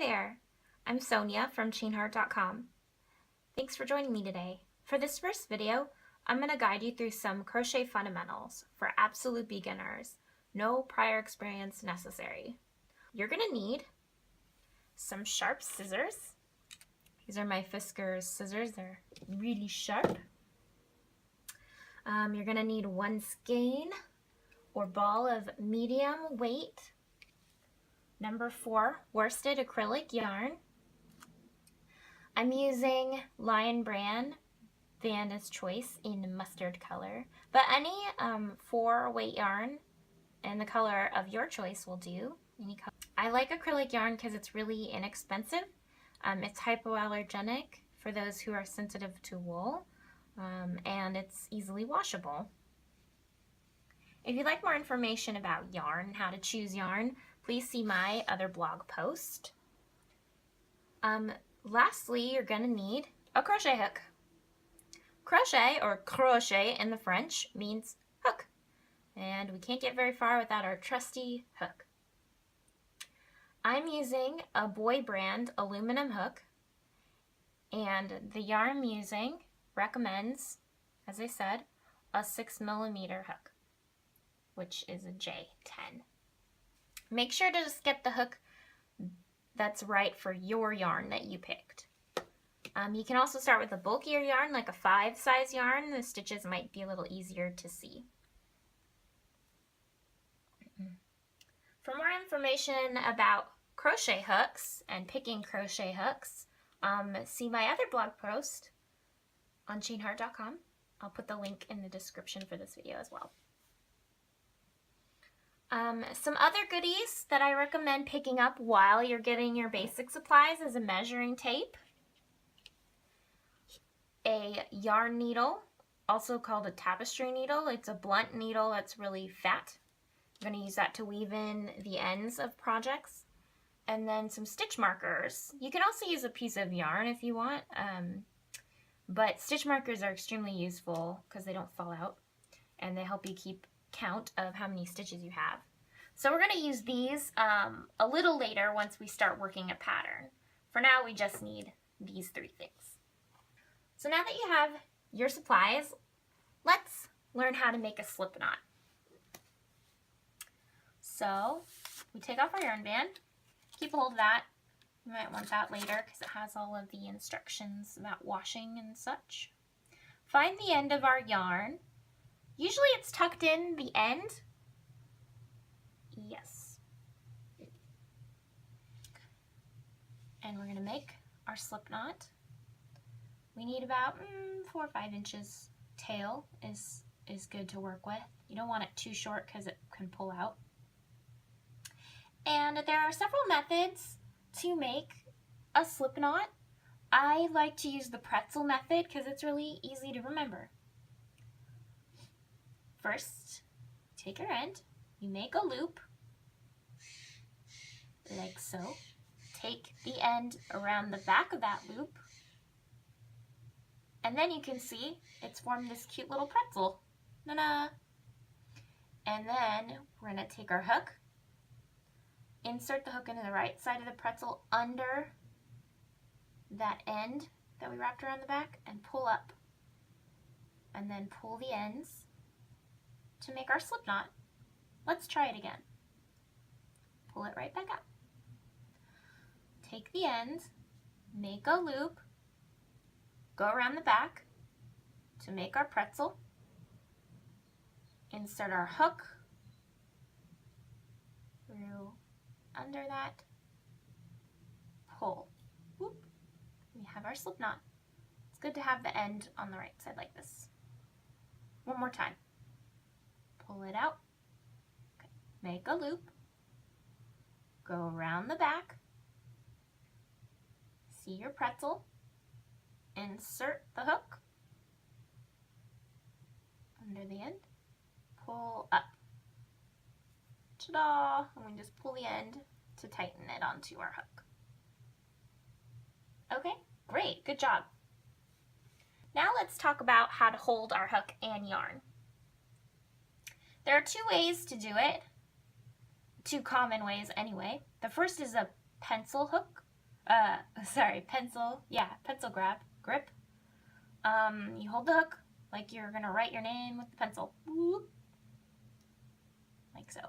there, I'm Sonia from chainheart.com. Thanks for joining me today. For this first video, I'm going to guide you through some crochet fundamentals for absolute beginners, no prior experience necessary. You're going to need some sharp scissors. These are my Fiskars scissors, they're really sharp. You're going to need one skein or ball of medium weight number 4 worsted acrylic yarn. I'm using Lion Brand Vanda's Choice in mustard color, but any 4 weight yarn and the color of your choice will do. I like acrylic yarn because it's really inexpensive. It's hypoallergenic for those who are sensitive to wool, and it's easily washable. If you'd like more information about yarn and how to choose yarn, please see my other blog post. Lastly, you're going to need a crochet hook. Crochet, or crochet in the French, means hook, and we can't get very far without our trusty hook. I'm using a Boy Brand aluminum hook, and the yarn I'm using recommends, as I said, a 6mm hook, which is a J10. Make sure to just get the hook that's right for your yarn that you picked. You can also start with a bulkier yarn, like a 5 size yarn. The stitches might be a little easier to see. For more information about crochet hooks and picking crochet hooks, see my other blog post on chainheart.com. I'll put the link in the description for this video as well. Some other goodies that I recommend picking up while you're getting your basic supplies is a measuring tape, a yarn needle, also called a tapestry needle. It's a blunt needle that's really fat. I'm going to use that to weave in the ends of projects. And then some stitch markers. You can also use a piece of yarn if you want, but stitch markers are extremely useful because they don't fall out and they help you keep count of how many stitches you have. So we're going to use these a little later once we start working a pattern. For now, we just need these 3 things. So now that you have your supplies, let's learn how to make a slip knot. So we take off our yarn band, keep a hold of that. You might want that later because it has all of the instructions about washing and such. Find the end of our yarn. Usually it's tucked in the end. Yes. And we're going to make our slip knot. We need about 4 or 5 inches. Tail is good to work with. You don't want it too short because it can pull out. And there are several methods to make a slip knot. I like to use the pretzel method because it's really easy to remember. First, take your end, you make a loop, like so. Take the end around the back of that loop, and then you can see it's formed this cute little pretzel. Na-na! And then we're going to take our hook, insert the hook into the right side of the pretzel under that end that we wrapped around the back, and pull up, and then pull the ends to make our slip knot. Let's try it again. Pull it right back up. Take the end, make a loop, go around the back to make our pretzel, insert our hook through under that, pull. Whoop. We have our slip knot. It's good to have the end on the right side like this. One more time. Pull it out, okay. Make a loop, go around the back, see your pretzel, insert the hook under the end, pull up, ta-da, and we just pull the end to tighten it onto our hook. Okay, great, good job. Now let's talk about how to hold our hook and yarn. There are 2 ways to do it, 2 common ways anyway. The first is a pencil hook pencil grip. You hold the hook like you're gonna write your name with the pencil. Whoop. Like so.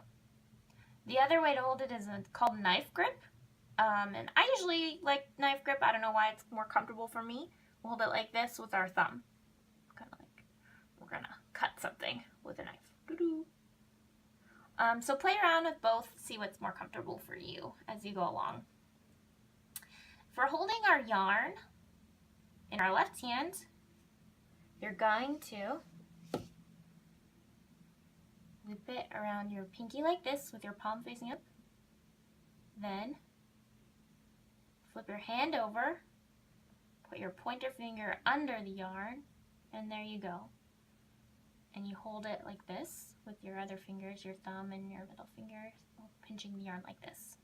The other way to hold it is called knife grip. And I usually like knife grip. I don't know why, it's more comfortable for me. We'll hold it like this with our thumb. Kind of like we're gonna cut something with a knife. Doo-doo. So play around with both, see what's more comfortable for you as you go along. For holding our yarn in our left hand, you're going to loop it around your pinky like this with your palm facing up. Then flip your hand over, put your pointer finger under the yarn, and there you go. And you hold it like this with your other fingers, your thumb and your middle finger, pinching the yarn like this.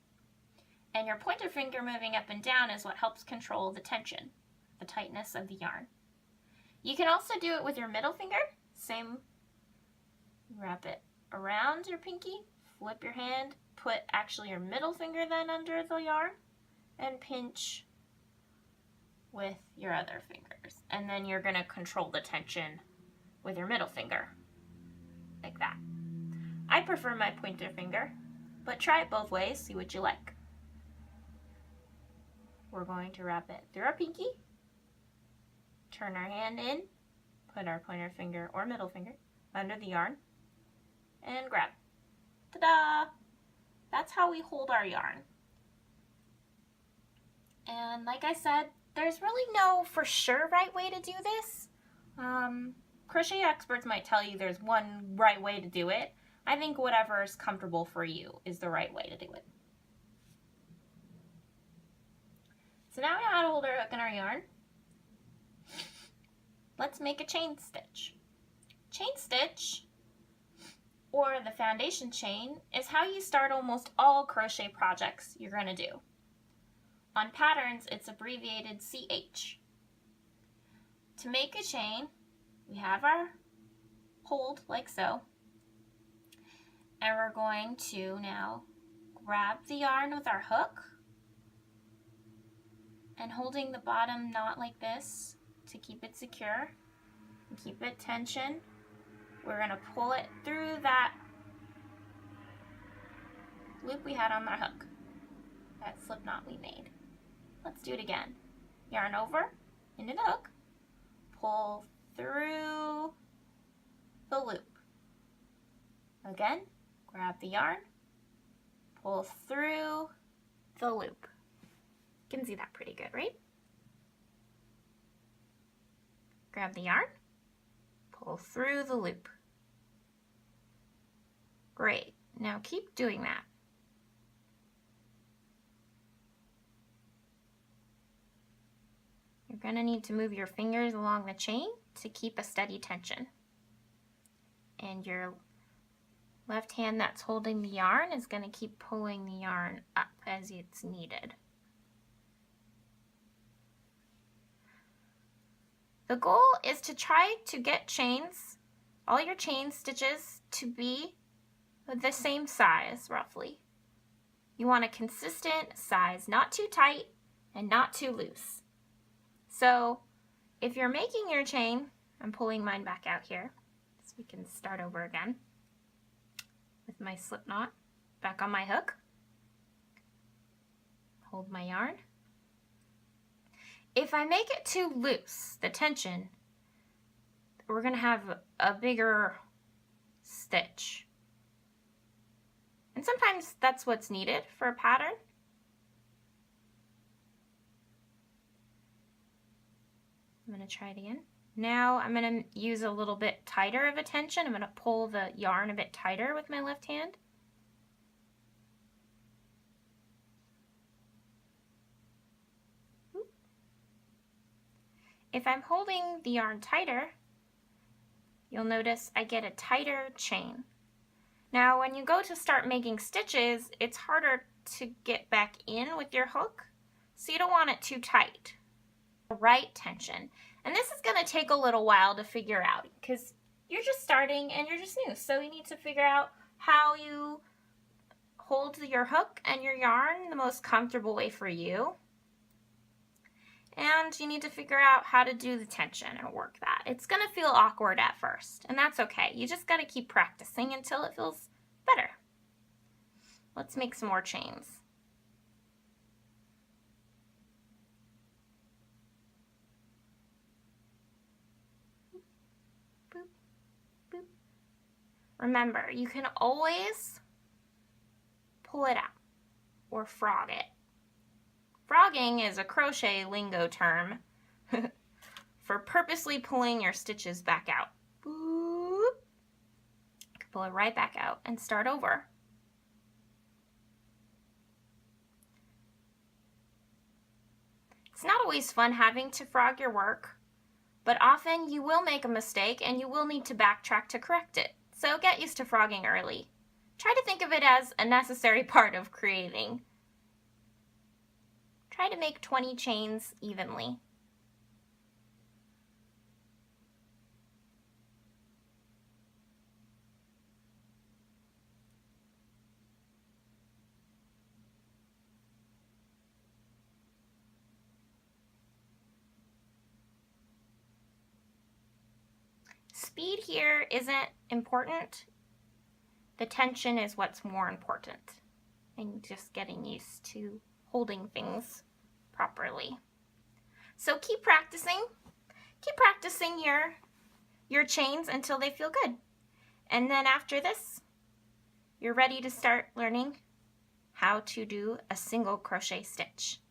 And your pointer finger moving up and down is what helps control the tension, the tightness of the yarn. You can also do it with your middle finger. Same, wrap it around your pinky, flip your hand, put actually your middle finger then under the yarn, and pinch with your other fingers. And then you're gonna control the tension with your middle finger, like that. I prefer my pointer finger, but try it both ways, see what you like. We're going to wrap it through our pinky, turn our hand in, put our pointer finger or middle finger under the yarn, and grab. Ta-da! That's how we hold our yarn. And like I said, there's really no for sure right way to do this. Crochet experts might tell you there's one right way to do it. I think whatever is comfortable for you is the right way to do it. So now we know how to hold our hook in our yarn. Let's make a chain stitch. Chain stitch, or the foundation chain, is how you start almost all crochet projects you're going to do. On patterns, it's abbreviated CH. To make a chain, we have our hold like so, and we're going to now grab the yarn with our hook and holding the bottom knot like this to keep it secure and keep it tension. We're going to pull it through that loop we had on our hook, that slip knot we made. Let's do it again. Yarn over into the hook, pull through the loop. Again, grab the yarn, pull through the loop. You can see that pretty good, right? Grab the yarn, pull through the loop. Great. Now keep doing that. You're going to need to move your fingers along the chain to keep a steady tension. And your left hand that's holding the yarn is going to keep pulling the yarn up as it's needed. The goal is to try to get chains, all your chain stitches, to be the same size roughly. You want a consistent size, not too tight and not too loose. So if you're making your chain, I'm pulling mine back out here so we can start over again with my slip knot back on my hook. Hold my yarn. If I make it too loose, the tension, we're going to have a bigger stitch. And sometimes that's what's needed for a pattern. I'm going to try it again. Now I'm going to use a little bit tighter of a tension. I'm going to pull the yarn a bit tighter with my left hand. If I'm holding the yarn tighter, you'll notice I get a tighter chain. Now when you go to start making stitches, it's harder to get back in with your hook, so you don't want it too tight. The right tension. And this is going to take a little while to figure out because you're just starting and you're just new. So you need to figure out how you hold your hook and your yarn the most comfortable way for you. and you need to figure out how to do the tension and work that. It's going to feel awkward at first, and that's okay. You just got to keep practicing until it feels better. Let's make some more chains. Boop, boop. Remember, you can always pull it out or frog it. Frogging is a crochet lingo term for purposely pulling your stitches back out. Boop. You can pull it right back out and start over. It's not always fun having to frog your work, but often you will make a mistake and you will need to backtrack to correct it. So get used to frogging early. Try to think of it as a necessary part of creating. Try to make 20 chains evenly. Speed here isn't important. The tension is what's more important, and just getting used to holding things properly. So keep practicing. Keep practicing your chains until they feel good. And then after this, you're ready to start learning how to do a single crochet stitch.